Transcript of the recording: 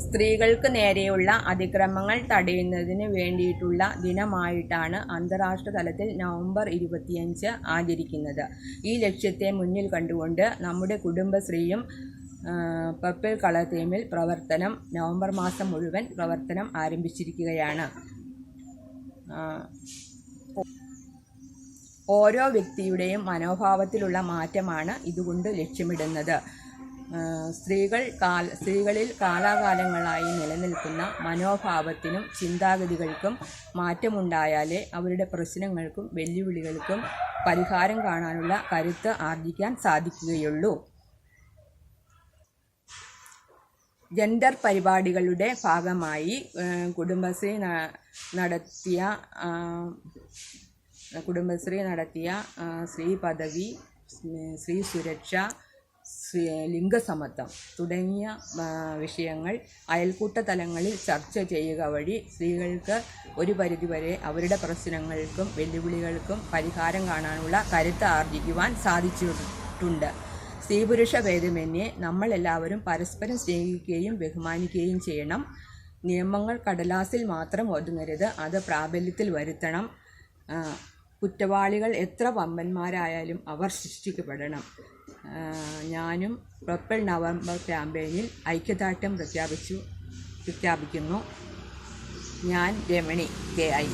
സ്ത്രീകൾക്ക് നേരെയുള്ള അതിക്രമങ്ങൾ തടയുന്നതിന് വേണ്ടിയിട്ടുള്ള ദിനമായിട്ടാണ് അന്താരാഷ്ട്ര തലത്തിൽ നവംബർ 25 ആചരിക്കുന്നത്. ഈ ലക്ഷ്യത്തെ മുന്നിൽ കണ്ടുകൊണ്ട് നമ്മുടെ കുടുംബശ്രീയും പർപ്പിൾ കളർ തീമിൽ പ്രവർത്തനം നവംബർ മാസം മുഴുവൻ പ്രവർത്തനം ആരംഭിച്ചിരിക്കുകയാണ്. ഓരോ വ്യക്തിയുടെയും മനോഭാവത്തിലുള്ള മാറ്റമാണ് ഇതുകൊണ്ട് ലക്ഷ്യമിടുന്നത്. സ്ത്രീകളിൽ കാലാകാലങ്ങളായി നിലനിൽക്കുന്ന മനോഭാവത്തിനും ചിന്താഗതികൾക്കും മാറ്റമുണ്ടായാലേ അവരുടെ പ്രശ്നങ്ങൾക്കും വെല്ലുവിളികൾക്കും പരിഹാരം കാണാനുള്ള കരുത്ത് ആർജിക്കാൻ സാധിക്കുകയുള്ളൂ. ജെൻഡർ പരിപാടികളുടെ ഭാഗമായി കുടുംബശ്രീ നടത്തിയ സ്ത്രീ പദവി, സ്ത്രീ സുരക്ഷ, ലിംഗസമത്വം തുടങ്ങിയ വിഷയങ്ങൾ അയൽക്കൂട്ട തലങ്ങളിൽ ചർച്ച ചെയ്യുക വഴി സ്ത്രീകൾക്ക് ഒരു പരിധിവരെ അവരുടെ പ്രശ്നങ്ങൾക്കും വെല്ലുവിളികൾക്കും പരിഹാരം കാണാനുള്ള കരുത്ത് ആർജിക്കുവാൻ സാധിച്ചിട്ടുണ്ട്. സ്ത്രീ പുരുഷ ഭേദമന്യേ നമ്മളെല്ലാവരും പരസ്പരം സ്നേഹിക്കുകയും ബഹുമാനിക്കുകയും ചെയ്യണം. നിയമങ്ങൾ കടലാസിൽ മാത്രം ഒതുങ്ങരുത്, അത് പ്രാബല്യത്തിൽ വരുത്തണം. കുറ്റവാളികൾ എത്ര വമ്പന്മാരായാലും അവർ ശിക്ഷിക്കപ്പെടണം. ഞാനും പർപ്പിൾ നവംബർ ക്യാമ്പയിനിൽ ഐക്യദാർഢ്യം പ്രഖ്യാപിക്കുന്നു. ഞാൻ രമണി KI.